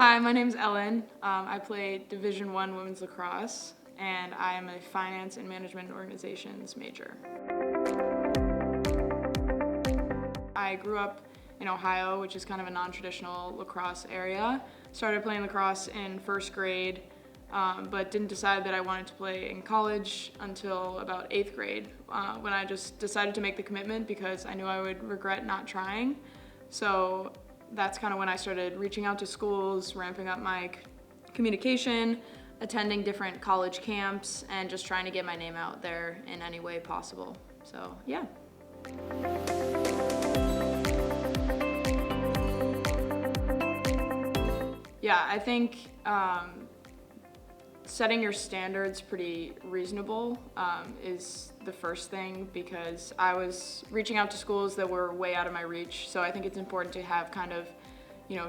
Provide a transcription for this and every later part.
Hi, my name's Ellen. I play Division I women's lacrosse, and I am a finance and management organizations major. I grew up in Ohio, which is kind of a non-traditional lacrosse area. Started playing lacrosse in first grade, but didn't decide that I wanted to play in college until about 8th grade, when I just decided to make the commitment because I knew I would regret not trying. So that's kind of when I started reaching out to schools, ramping up my communication, attending different college camps, and just trying to get my name out there in any way possible. So, yeah. Yeah, I think setting your standards pretty reasonable is the first thing, because I was reaching out to schools that were way out of my reach. So I think it's important to have kind of,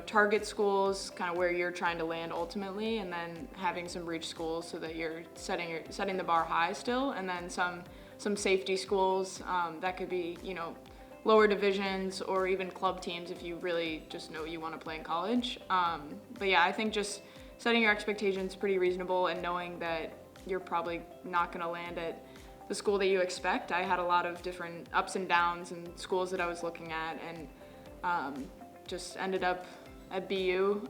target schools, kind of where you're trying to land ultimately, and then having some reach schools so that you're setting the bar high still, and then some safety schools that could be, lower divisions or even club teams if you really just know you want to play in college. But yeah, I think just setting your expectations pretty reasonable and knowing that you're probably not going to land at the school that you expect. I had a lot of different ups and downs and schools that I was looking at, and just ended up at BU,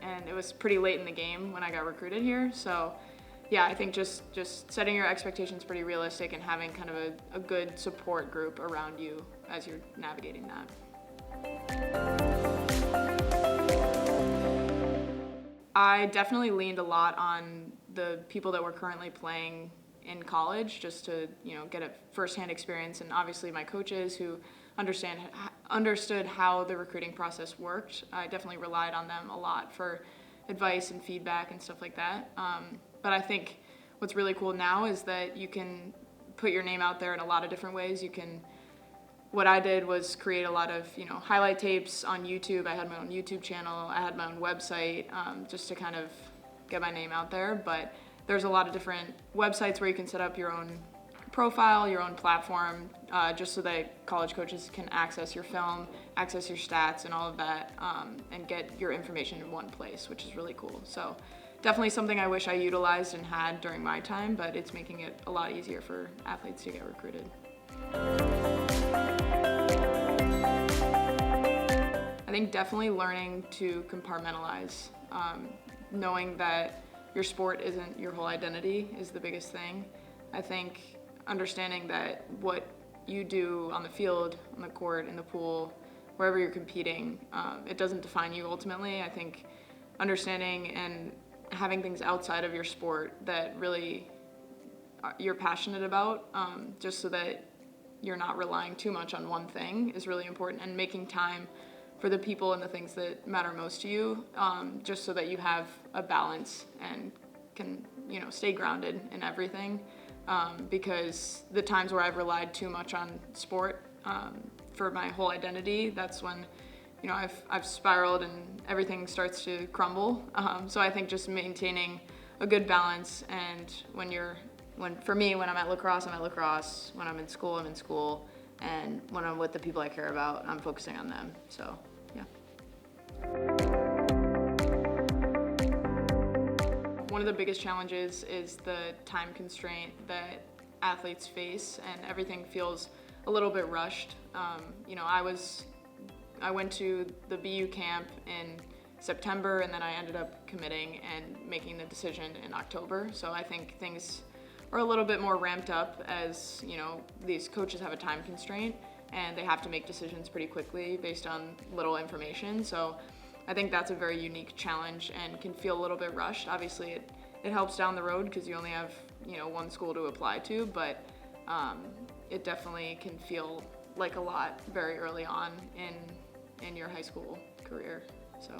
and it was pretty late in the game when I got recruited here. So yeah, I think just setting your expectations pretty realistic and having kind of a good support group around you as you're navigating that. I definitely leaned a lot on the people that were currently playing in college just to, get a firsthand experience, and obviously my coaches who understood how the recruiting process worked. I definitely relied on them a lot for advice and feedback and stuff like that. But I think what's really cool now is that you can put your name out there in a lot of different ways. What I did was create a lot of, highlight tapes on YouTube. I had my own YouTube channel. I had my own website, just to kind of get my name out there. But there's a lot of different websites where you can set up your own profile, your own platform, just so that college coaches can access your film, access your stats and all of that, and get your information in one place, which is really cool. So definitely something I wish I utilized and had during my time, but it's making it a lot easier for athletes to get recruited. I think definitely learning to compartmentalize, knowing that your sport isn't your whole identity is the biggest thing. I think understanding that what you do on the field, on the court, in the pool, wherever you're competing, it doesn't define you ultimately. I think understanding and having things outside of your sport that really you're passionate about, just so that you're not relying too much on one thing, is really important, and making time for the people and the things that matter most to you, just so that you have a balance and can, stay grounded in everything. Because the times where I've relied too much on sport for my whole identity, that's when, I've spiraled and everything starts to crumble. So I think just maintaining a good balance, and for me, when I'm at lacrosse, I'm at lacrosse. When I'm in school, I'm in school. And when I'm with the people I care about, I'm focusing on them. So, yeah. One of the biggest challenges is the time constraint that athletes face, and everything feels a little bit rushed. I went to the BU camp in September, and then I ended up committing and making the decision in October. So I think things are a little bit more ramped up as, these coaches have a time constraint and they have to make decisions pretty quickly based on little information. So I think that's a very unique challenge and can feel a little bit rushed. Obviously it helps down the road because you only have, one school to apply to, but it definitely can feel like a lot very early on in your high school career. So.